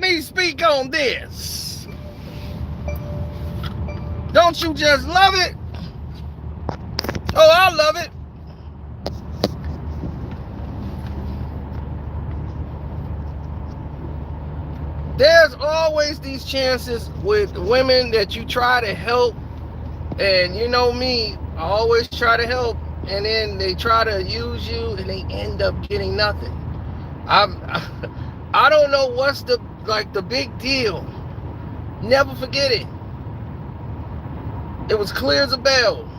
me speak on this. Don't you just love it? Oh, I love it. There's always these chances with women that you try to help, and you know me, I always try to help, and then they try to use you and they end up getting nothing. I'm I don't know what's the big deal. Never forget it. It was clear as a bell.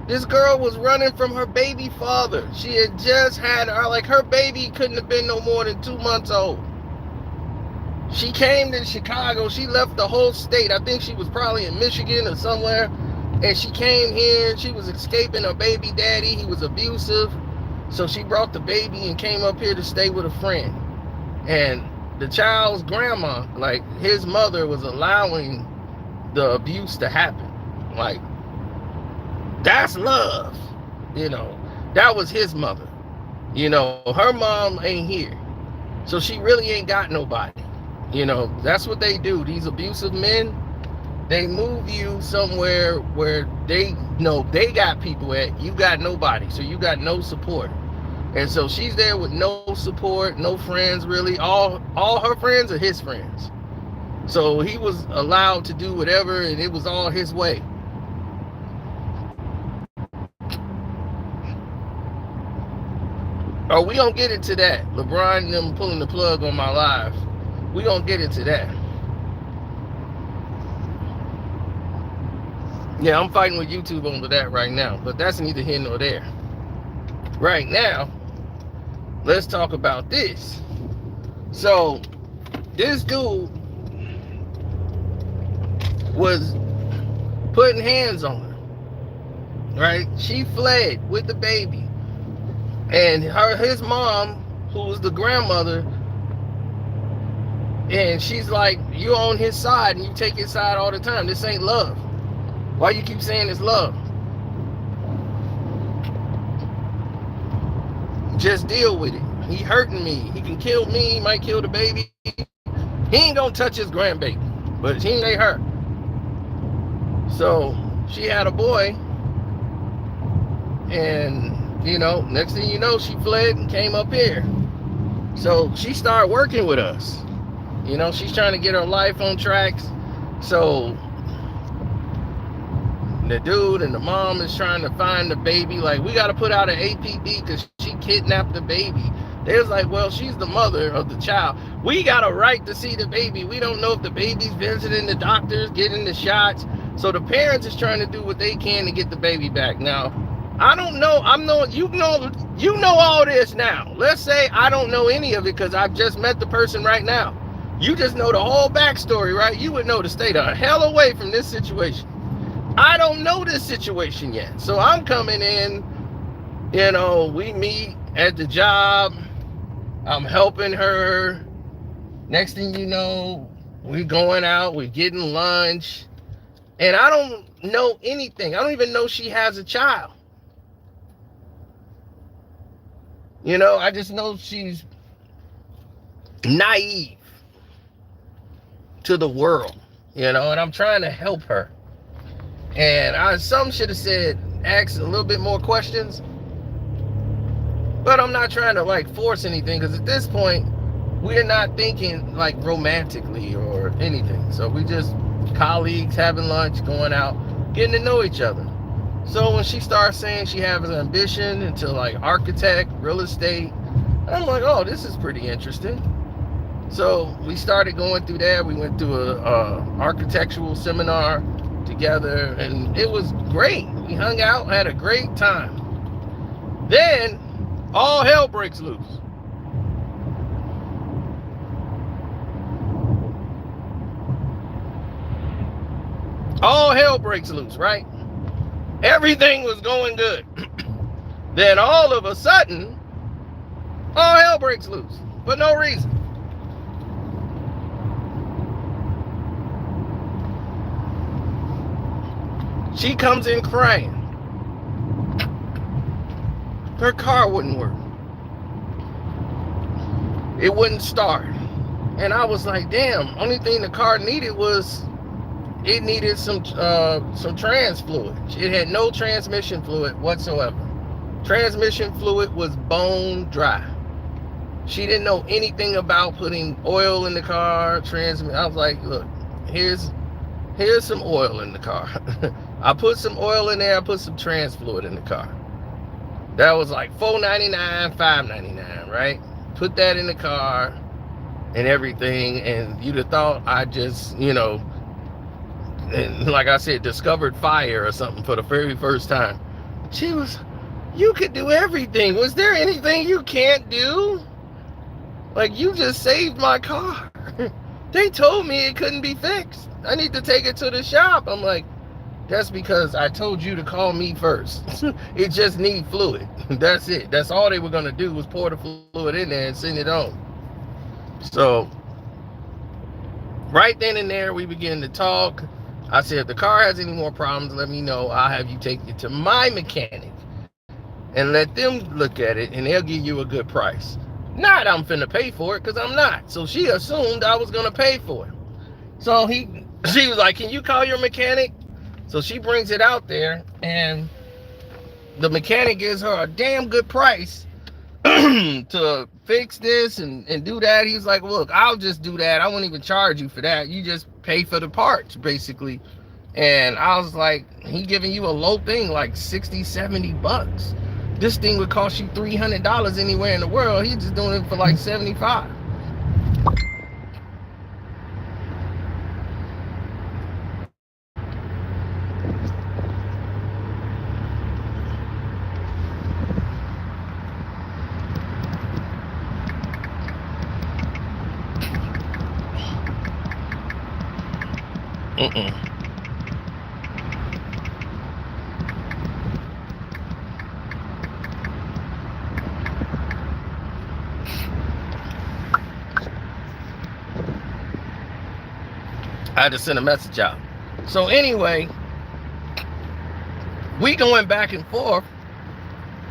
This girl was running from her baby father. She had just had her baby couldn't have been no more than 2 months old. She came to Chicago. She left the whole state. I think she was probably in Michigan or somewhere. And she came here. She was escaping her baby daddy. He was abusive. So she brought the baby and came up here to stay with a friend. And the child's grandma, like his mother, was allowing the abuse to happen. Like, that's love. You know, that was his mother. You know, her mom ain't here. So she really ain't got nobody. You know, that's what they do. These abusive men, they move you somewhere where they know they got people at. You got nobody. So you got no support. And so she's there with no support, no friends really. All her friends are his friends. So he was allowed to do whatever, and it was all his way. Oh, we gonna get into that. LeBron and them pulling the plug on my live. We gonna get into that. Yeah, I'm fighting with YouTube over that right now, but that's neither here nor there. Right now, let's talk about this. So, this dude was putting hands on her, right? She fled with the baby. And his mom, who was the grandmother, and she's like, you on his side and you take his side all the time. This ain't love. Why you keep saying it's love? Just deal with it. He hurting me. He can kill me. He might kill the baby. He ain't gonna touch his grandbaby, but he ain't hurt. So she had a boy, and you know, next thing you know, she fled and came up here. So she started working with us. You know, she's trying to get her life on tracks. So the dude and the mom is trying to find the baby. Like, we got to put out an APB because she kidnapped the baby. They was like, well, she's the mother of the child. We got a right to see the baby. We don't know if the baby's visiting the doctors, getting the shots. So the parents is trying to do what they can to get the baby back. Now, I don't know. You know all this now. Let's say I don't know any of it because I've just met the person right now. You just know the whole backstory, right? You would know to stay the hell away from this situation. I don't know this situation yet. So I'm coming in, you know, we meet at the job. I'm helping her. Next thing you know, we're going out, we're getting lunch. And I don't know anything. I don't even know she has a child. You know, I just know she's naive to the world, you know, and I'm trying to help her. And some should have said, ask a little bit more questions. But I'm not trying to like force anything, because at this point, we're not thinking like romantically or anything. So we just colleagues having lunch, going out, getting to know each other. So when she starts saying she has an ambition into like architect, real estate, I'm like, oh, this is pretty interesting. So we started going through that. We went through a architectural seminar together, and it was great. We hung out, had a great time. Then all hell breaks loose. All hell breaks loose, right? Everything was going good. Then all of a sudden, all hell breaks loose for no reason. She comes in crying. Her car wouldn't work. It wouldn't start. And I was like, damn, only thing the car needed was, it needed some trans fluid. It had no transmission fluid whatsoever. Transmission fluid was bone dry. She didn't know anything about putting oil in the car, transmit. I was like, look, here's some oil in the car. I put some oil in there, I put some trans fluid in the car. That was like $4.99, $5.99, right? Put that in the car and everything, and you'd have thought I just, and like I said, discovered fire or something for the very first time. She was, you could do everything. Was there anything you can't do? Like, you just saved my car. They told me it couldn't be fixed. I need to take it to the shop. I'm like, that's because I told you to call me first. It just needs fluid. That's it. That's all they were going to do, was pour the fluid in there and send it on. So right then and there, we began to talk. I said, if the car has any more problems, let me know. I'll have you take it to my mechanic and let them look at it, and they'll give you a good price. Not I'm finna pay for it, because I'm not. So she assumed I was going to pay for it. So she was like, can you call your mechanic? So she brings it out there, and the mechanic gives her a damn good price to fix this and do that. He's like, look, I'll just do that. I won't even charge you for that. You just pay for the parts, basically. And I was like, he giving you a low thing, like 60, 70 bucks. This thing would cost you $300 anywhere in the world. He's just doing it for like 75. I had to send a message out. So anyway, we going back and forth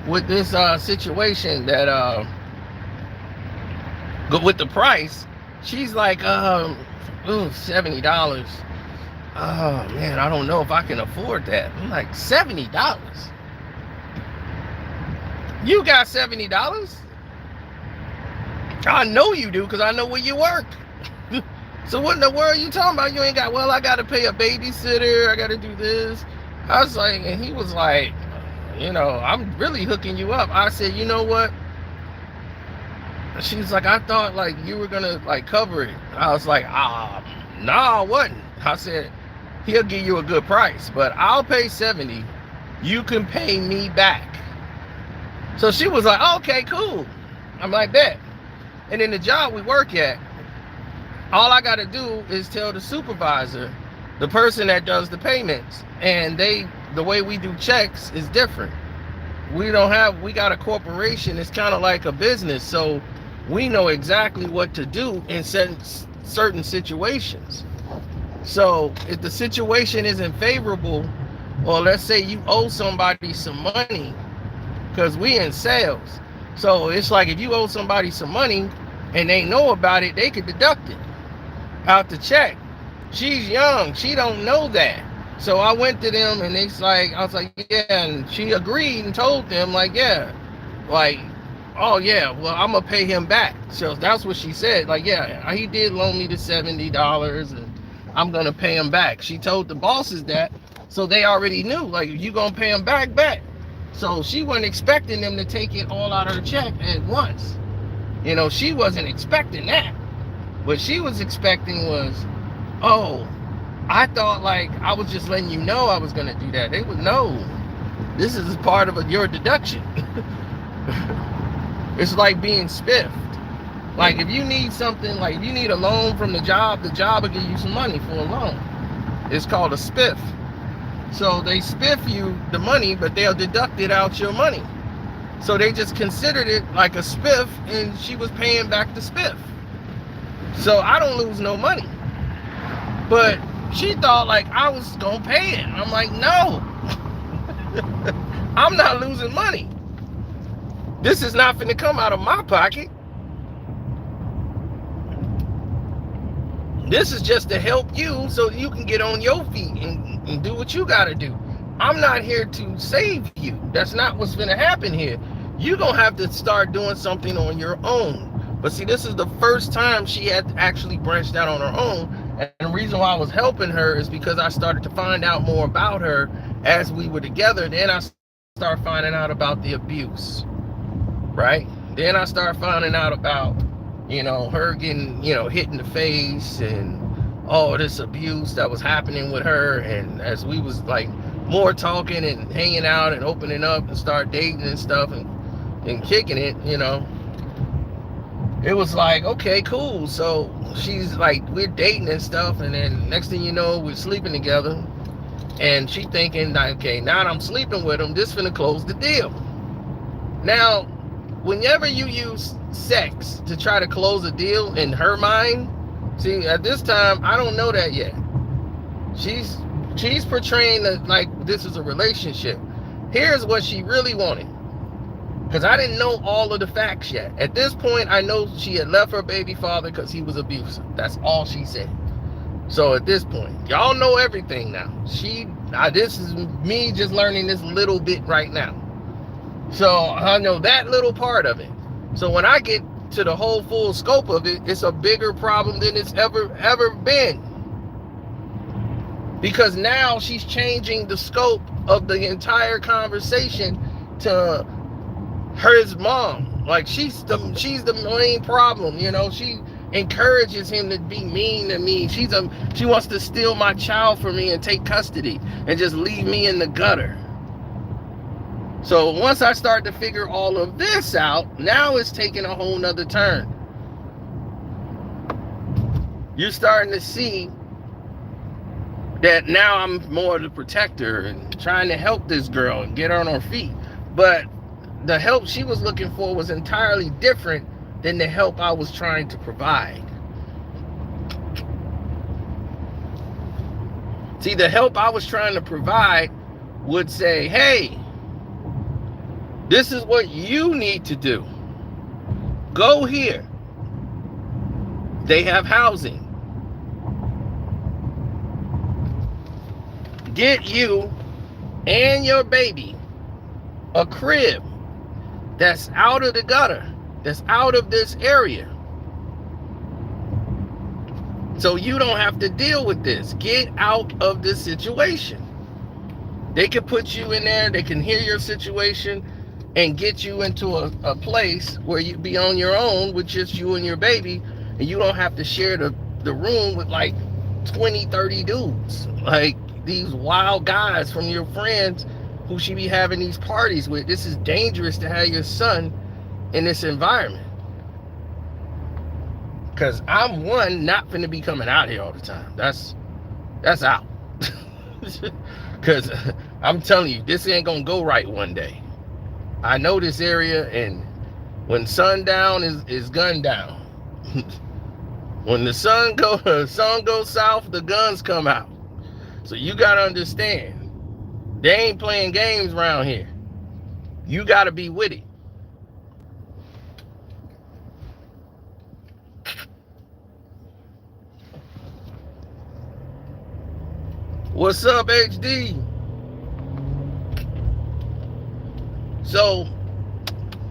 with this situation that with the price. She's like, $70. Oh man, I don't know if I can afford that. I'm like, $70? You got $70? I know you do, because I know where you work. So what in the world are you talking about? You ain't got, well, I got to pay a babysitter. I got to do this. I was like, and he was like, I'm really hooking you up. I said, you know what? She's like, I thought like you were going to like cover it. I was like, no, I wasn't. I said, he'll give you a good price, but I'll pay 70. You can pay me back. So she was like, okay, cool. I'm like, bet. And in the job we work at, all I got to do is tell the supervisor, the person that does the payments, and the way we do checks is different. We got a corporation. It's kind of like a business. So we know exactly what to do in certain situations. So if the situation isn't favorable, or let's say you owe somebody some money, because we in sales. So it's like if you owe somebody some money and they know about it, they could deduct it out the check. She's young. She don't know that. So I went to them and I was like, yeah. And she agreed and told them like, yeah, like, oh yeah, well, I'm going to pay him back. So that's what she said. Like, yeah, he did loan me the $70 and I'm going to pay him back. She told the bosses that. So they already knew, like, you going to pay him back. So she wasn't expecting them to take it all out of her check at once. She wasn't expecting that. What she was expecting was, oh, I thought like I was just letting you know I was going to do that. They would know. This is part of your deduction. It's like being spiffed. Like if you need something, like if you need a loan from the job will give you some money for a loan. It's called a spiff. So they spiff you the money, but they'll deduct it out your money. So they just considered it like a spiff, and she was paying back the spiff. So I don't lose no money. But she thought like I was gonna pay it. I'm like, no. I'm not losing money. This is not finna come out of my pocket. This is just to help you so you can get on your feet and do what you got to do. I'm not here to save you. That's not what's going to happen here. You're going to have to start doing something on your own. But see, this is the first time she had actually branched out on her own. And the reason why I was helping her is because I started to find out more about her as we were together. Then I started finding out about the abuse, right? Then I started finding out about, her getting, hit in the face and all this abuse that was happening with her. And as we was like more talking and hanging out and opening up and start dating and stuff and kicking it, it was like, okay, cool. So she's like, we're dating and stuff, and then next thing you know, we're sleeping together, and she thinking, okay, now that I'm sleeping with him, this finna close the deal. Now, whenever you use sex to try to close a deal in her mind, see, at this time, I don't know that yet. She's portraying that like this is a relationship. Here's what she really wanted. Because I didn't know all of the facts yet. At this point, I know she had left her baby father because he was abusive. That's all she said. So at this point, y'all know everything now. This is me just learning this little bit right now. So I know that little part of it. So when I get to the whole full scope of it, it's a bigger problem than it's ever been. Because now she's changing the scope of the entire conversation to his mom. Like she's the main problem, She encourages him to be mean to me. She wants to steal my child from me and take custody and just leave me in the gutter. So once I start to figure all of this out, now it's taking a whole nother turn. You're starting to see that now I'm more the protector and trying to help this girl and get her on her feet. But the help she was looking for was entirely different than the help I was trying to provide. See, the help I was trying to provide would say, hey, this is what you need to do. Go here. They have housing. Get you and your baby a crib that's out of the gutter, that's out of this area. So you don't have to deal with this. Get out of this situation. They can put you in there, they can hear your situation and get you into a place where you be on your own with just you and your baby, and you don't have to share the room with like 20, 30 dudes. Like these wild guys from your friends who she be having these parties with. This is dangerous to have your son in this environment. Because I'm not finna be coming out here all the time. That's out. Because I'm telling you, this ain't gonna go right one day. I know this area, and when sundown is gun down. When the sun goes south, the guns come out. So you gotta understand, they ain't playing games around here. You gotta be with it. What's up, HD? So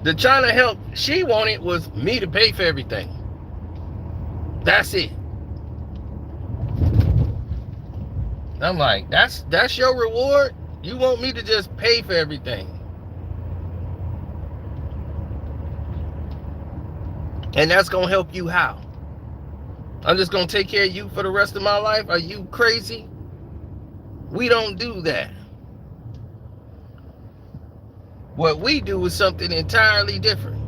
the trying to help she wanted was me to pay for everything. That's it. I'm like, that's your reward? You want me to just pay for everything? And that's gonna help you how? I'm just gonna take care of you for the rest of my life? Are you crazy? We don't do that. What we do is something entirely different.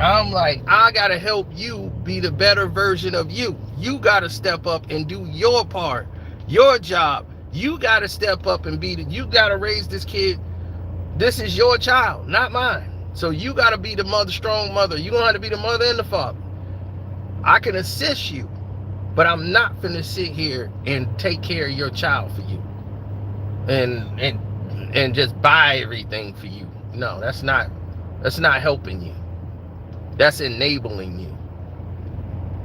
I'm like, I gotta help you be the better version of you. You gotta step up and do your part, your job. You gotta step up and you gotta raise this kid. This is your child, not mine. So you gotta be the mother, strong mother. You gonna have to be the mother and the father. I can assist you, but I'm not finna sit here and take care of your child for you. And just buy everything for you. No, that's not helping you. That's enabling you.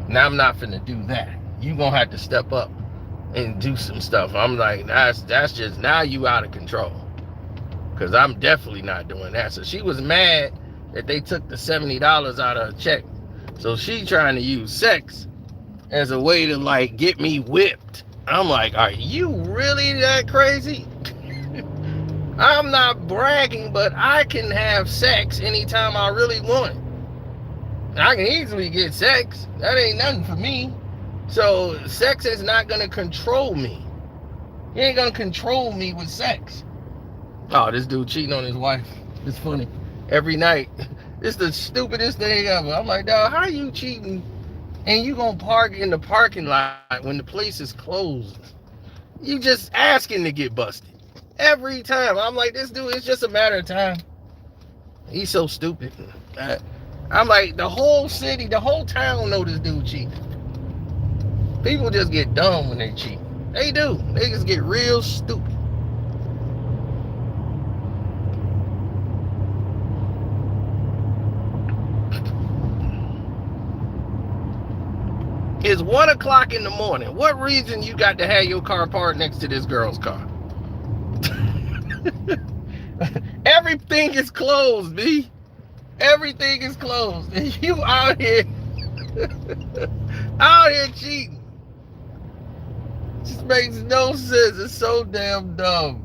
Now I'm not finna do that. You gonna have to step up and do some stuff. I'm like, that's just, now you out of control. Cause I'm definitely not doing that. So she was mad that they took the $70 out of her check. So she trying to use sex as a way to like get me whipped. I'm like, are you really that crazy? I'm not bragging, but I can have sex anytime I really want. I can easily get sex. That ain't nothing for me. So sex is not gonna control me. You ain't gonna control me with sex. Oh, this dude cheating on his wife. It's funny. Every night. It's the stupidest thing ever. I'm like, dog, how are you cheating and you gonna park in the parking lot when the place is closed? You just asking to get busted. Every time. I'm like, this dude, it's just a matter of time. He's so stupid. I'm like, the whole city, the whole town know this dude cheating. People just get dumb when they cheat. They do. They just get real stupid. It's 1 o'clock in the morning. What reason you got to have your car parked next to this girl's car? Everything is closed, B. Everything is closed. And you out here cheating. Just makes no sense. It's so damn dumb.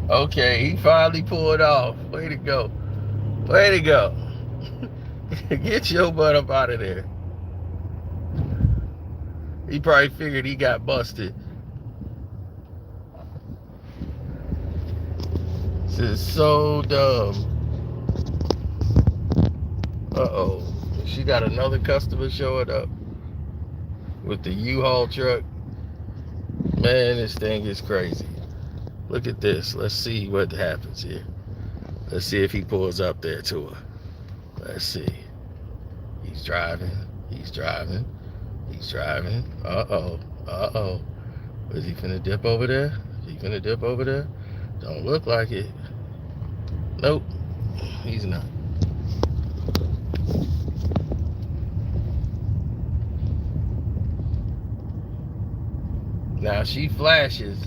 Okay, he finally pulled off. Way to go. Way to go. Get your butt up out of there. He probably figured he got busted. This is so dumb. Uh-oh. She got another customer showing up with the U-Haul truck. Man, this thing is crazy. Look at this. Let's see what happens here. Let's see if he pulls up there to her. Let's see. He's driving. He's driving. He's driving. Uh-oh. Uh-oh. Is he finna dip over there? Is he finna dip over there? Don't look like it. Nope. He's not. Now she flashes.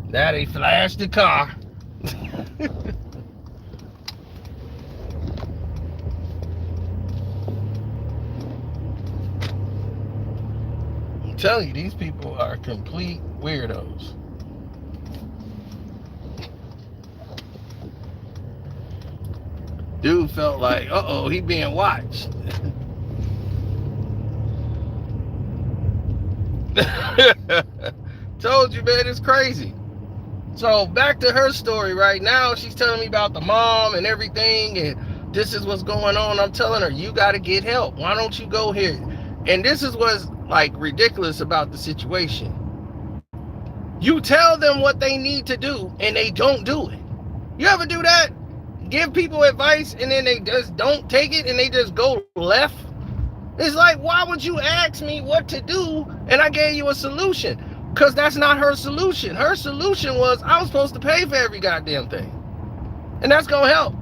Now they flash the car. I'm telling you, these people are complete weirdos. Dude felt like, uh-oh, he being watched. Told you, man, it's crazy. So back to her story right now. She's telling me about the mom and everything, and this is what's going on. I'm telling her, you got to get help. Why don't you go here? And this is what's like ridiculous about the situation. You tell them what they need to do, and they don't do it. You ever do that? Give people advice, and then they just don't take it, and they just go left? It's like, why would you ask me what to do, and I gave you a solution? Because that's not her solution. Her solution was, I was supposed to pay for every goddamn thing. And that's going to help.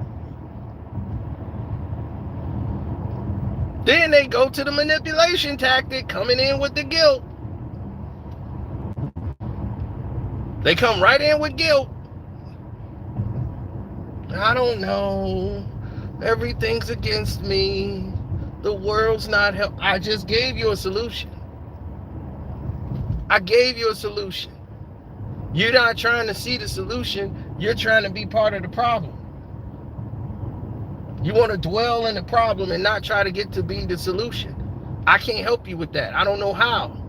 Then they go to the manipulation tactic, coming in with the guilt. They come right in with guilt. I don't know. Everything's against me. The world's not help. I just gave you a solution. I gave you a solution. You're not trying to see the solution. You're trying to be part of the problem. You want to dwell in the problem and not try to get to be the solution. I can't help you with that. I don't know how.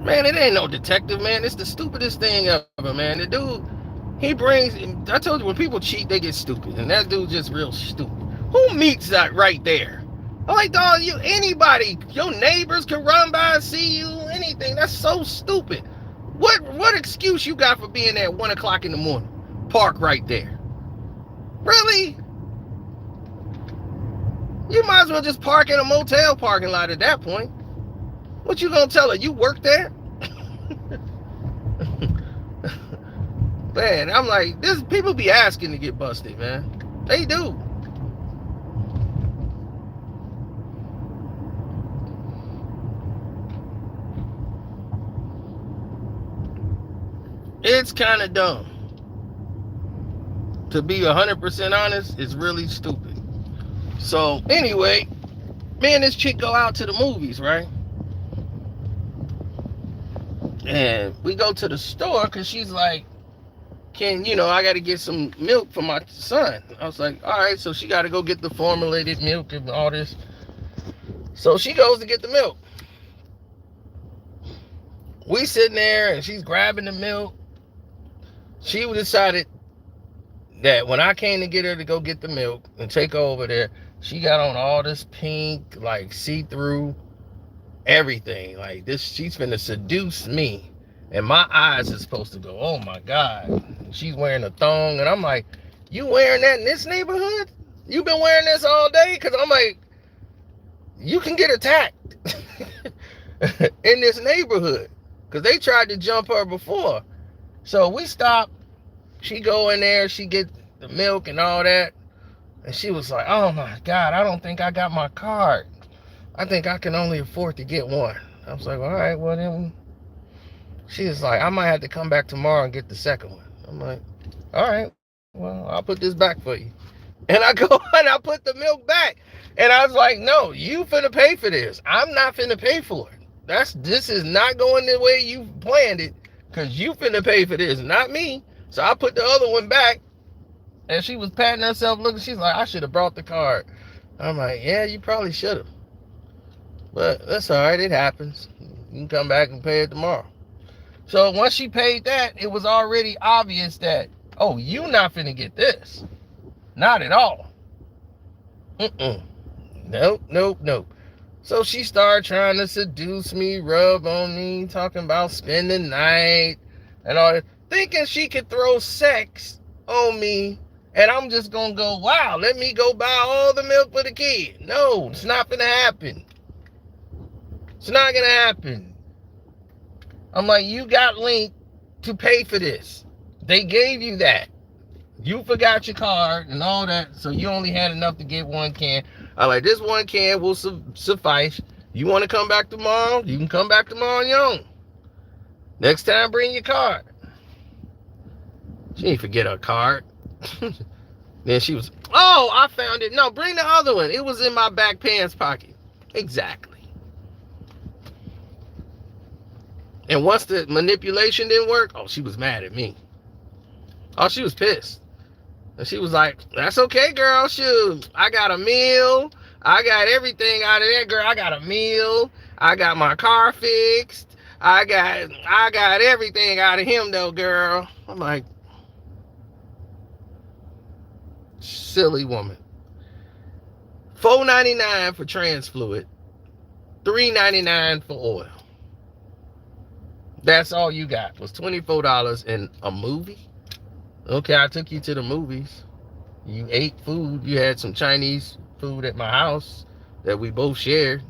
Man, it ain't no detective, man. It's the stupidest thing ever, man. The dude, he brings, I told you, when people cheat, they get stupid. And that dude just real stupid. Who meets that right there? I'm like, dog, anybody, your neighbors can run by and see you, anything. That's so stupid. What excuse you got for being there at 1 o'clock in the morning? Park right there. Really? You might as well just park in a motel parking lot at that point. What you gonna tell her? You work there? Man, I'm like, this people be asking to get busted, man. They do. It's kind of dumb. To be 100% honest, it's really stupid. So anyway, me and this chick go out to the movies, right? And we go to the store because she's like, I got to get some milk for my son. I was like, all right, so she got to go get the formulated milk and all this. So she goes to get the milk. We sitting there and she's grabbing the milk. She decided that when I came to get her to go get the milk and take her over there, she got on all this pink, like see-through everything. Like this, she's finna seduce me. And my eyes are supposed to go, oh my God. She's wearing a thong. And I'm like, you wearing that in this neighborhood? You been wearing this all day? Because I'm like, you can get attacked in this neighborhood. Because they tried to jump her before. So we stopped. She go in there. She get the milk and all that. And she was like, oh my God, I don't think I got my card. I think I can only afford to get one. I was like, all right, well then. She was like, I might have to come back tomorrow and get the second one. I'm like, all right, well, I'll put this back for you. And I go and I put the milk back. And I was like, no, you finna pay for this. I'm not finna pay for it. This is not going the way you planned it, because you finna pay for this, not me. So I put the other one back. And she was patting herself looking. She's like, I should have brought the card. I'm like, yeah, you probably should have. But that's all right. It happens. You can come back and pay it tomorrow. So once she paid that, it was already obvious that, oh, you not finna get this. Not at all. Nope. So she started trying to seduce me, rub on me, talking about spending the night and all that, thinking she could throw sex on me. And I'm just gonna go, wow, let me go buy all the milk for the kid. No, it's not gonna happen. It's not gonna happen. I'm like, you got Link to pay for this. They gave you that. You forgot your card and all that, so you only had enough to get one can. I'm like, this one can will suffice. You want to come back tomorrow? You can come back tomorrow on your own. Next time, bring your card. She didn't forget her card. Then she was, oh, I found it. No, bring the other one. It was in my back pants pocket. Exactly. And once the manipulation didn't work, oh, she was mad at me. Oh, she was pissed. And she was like, that's okay, girl. Shoot, I got a meal. I got everything out of there, girl. I got a meal. I got my car fixed. I got everything out of him, though, girl. I'm like, silly woman. $4.99 for trans fluid. $3.99 for oil. That's all you got was $24 in a movie? Okay, I took you to the movies. You ate food. You had some Chinese food at my house that we both shared.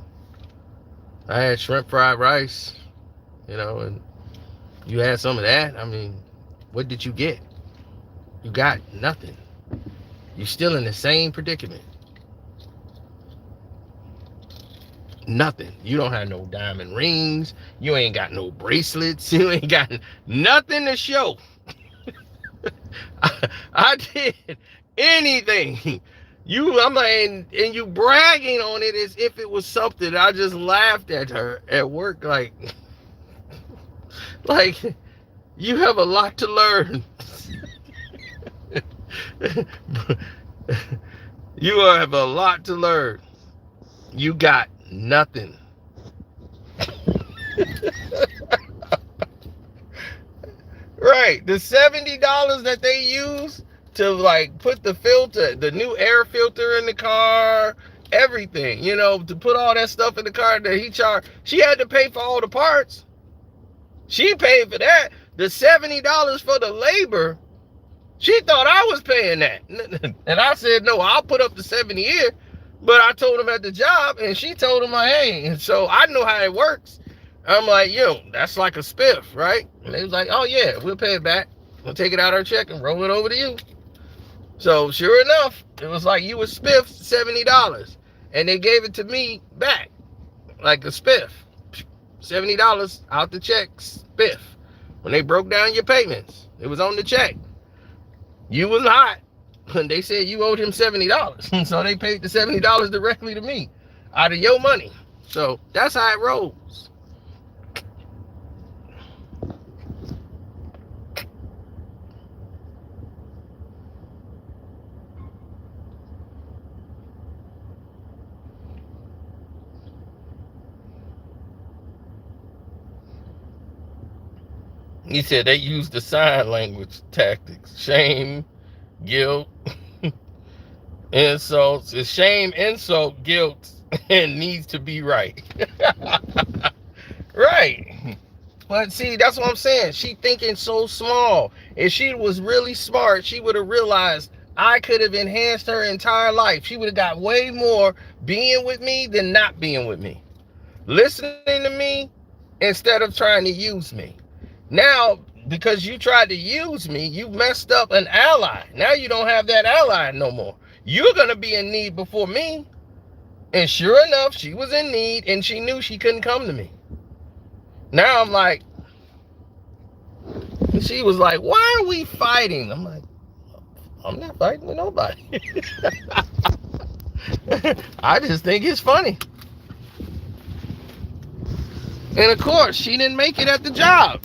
I had shrimp fried rice, and you had some of that. I mean, what did you get? You got nothing. You're still in the same predicament. Nothing. You don't have no diamond rings. You ain't got no bracelets. You ain't got nothing to show. I did anything. I'm like, and you bragging on it as if it was something. I just laughed at her at work, like you have a lot to learn. You have a lot to learn. You got nothing. Right. The $70 that they use to put the filter, the new air filter in the car, everything, to put all that stuff in the car that he charged. She had to pay for all the parts. She paid for that. The $70 for the labor, she thought I was paying that. And I said, no, I'll put up the 70 here. But I told him at the job, and she told him, like, hey, and so I know how it works. I'm like, yo, that's like a spiff, right? And they was like, oh yeah, we'll pay it back. We'll take it out of our check and roll it over to you. So sure enough, it was like you was spiffed $70, and they gave it to me back like a spiff. $70 out the check, spiff. When they broke down your payments, it was on the check. You was hot. And they said you owed him $70. So they paid the $70 directly to me out of your money. So that's how it rolls. He said they used the sign language tactics. Shame, guilt, insults. It's shame, insult, guilt, and needs to be right. Right. But see, that's what I'm saying. She thinking so small. If she was really smart, she would have realized I could have enhanced her entire life. She would have got way more being with me than not being with me. Listening to me instead of trying to use me. Now, because you tried to use me, you messed up an ally. Now you don't have that ally no more. You're going to be in need before me. And sure enough, she was in need and she knew she couldn't come to me. Now I'm like, she was like, why are we fighting? I'm like, I'm not fighting with nobody. I just think it's funny. And of course, she didn't make it at the job.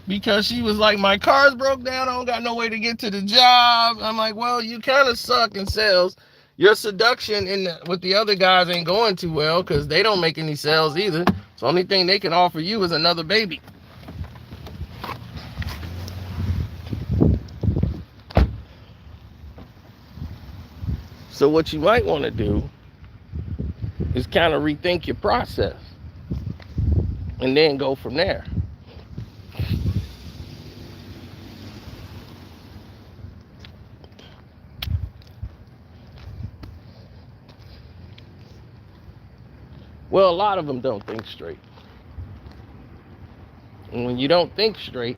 Because she was like, my car's broke down. I don't got no way to get to the job. I'm like, well, you kind of suck in sales. Your seduction with the other guys ain't going too well because they don't make any sales either. So the only thing they can offer you is another baby. So what you might want to do is kind of rethink your process and then go from there. Well, a lot of them don't think straight. And when you don't think straight,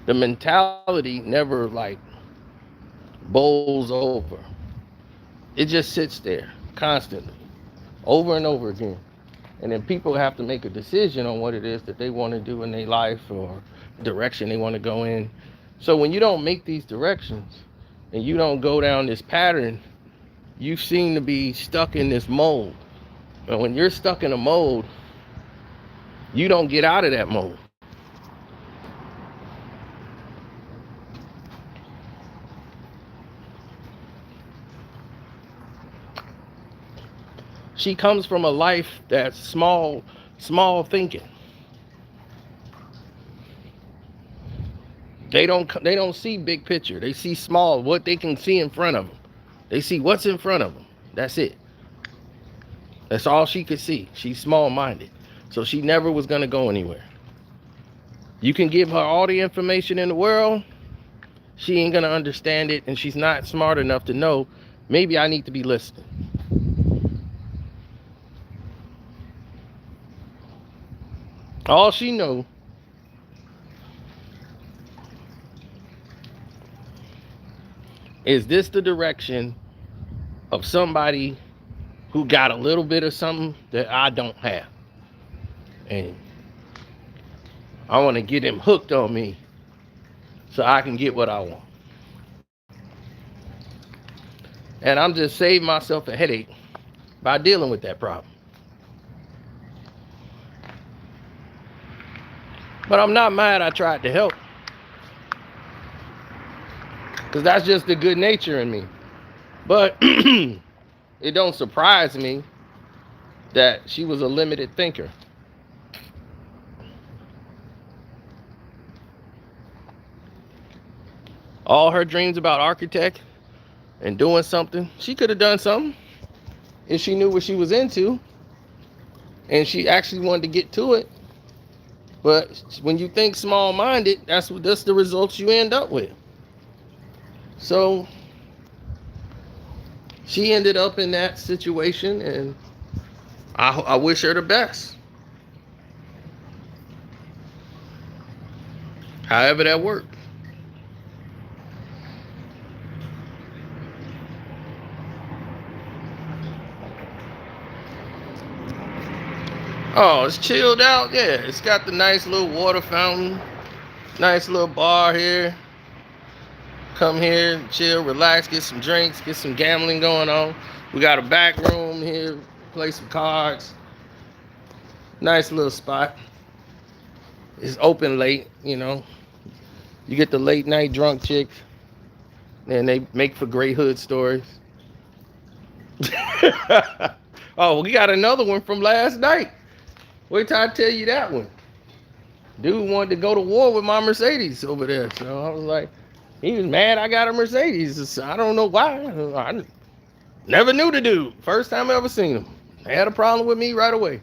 the mentality never like bowls over. It just sits there constantly, over and over again. And then people have to make a decision on what it is that they want to do in their life or direction they want to go in. So when you don't make these directions and you don't go down this pattern, you seem to be stuck in this mold. And when you're stuck in a mold, you don't get out of that mold. She comes from a life that's small thinking. They don't see big picture. They see small, what they can see in front of them. They see what's in front of them. That's it. That's all she could see. She's small-minded. So she never was going to go anywhere. You can give her all the information in the world. She ain't going to understand it. And she's not smart enough to know, maybe I need to be listening. All she knows is this the direction of somebody who got a little bit of something that I don't have. And I want to get him hooked on me so I can get what I want. And I'm just saving myself a headache by dealing with that problem. But I'm not mad I tried to help. Because that's just the good nature in me. But it don't surprise me that she was a limited thinker. All her dreams about architect and doing something, she could have done something if she knew what she was into and she actually wanted to get to it. But when you think small-minded, that's the results you end up with. So She ended up in that situation, and I wish her the best. However that worked. Oh, it's chilled out. Yeah, it's got the nice little water fountain, nice little bar here. Come here, chill, relax, get some drinks, get some gambling going on. We got a back room here, play some cards. Nice little spot. It's open late, you know. You get the late night drunk chicks, and they make for great hood stories. Oh, we got another one from last night. Wait till I tell you that one. Dude wanted to go to war with my Mercedes over there. So I was like, he was mad I got a Mercedes. I don't know why. I never knew the dude. First time I ever seen him. He had a problem with me right away.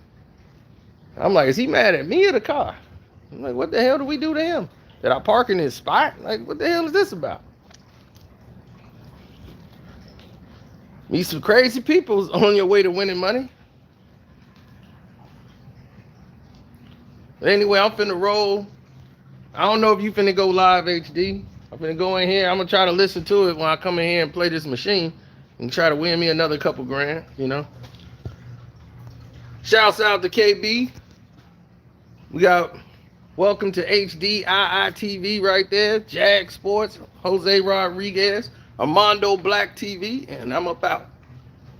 I'm like, is he mad at me or the car? I'm like, what the hell did we do to him? Did I park in his spot? Like, what the hell is this about? Meet some crazy people on your way to winning money. But anyway, I'm finna roll. I don't know if you finna go live HD. I'm finna go in here. I'm gonna try to listen to it when I come in here and play this machine and try to win me another couple grand, you know. Shouts out to KB. We got welcome to HD IITV right there. Jag Sports, Jose Rodriguez, Armando Black TV, and I'm about.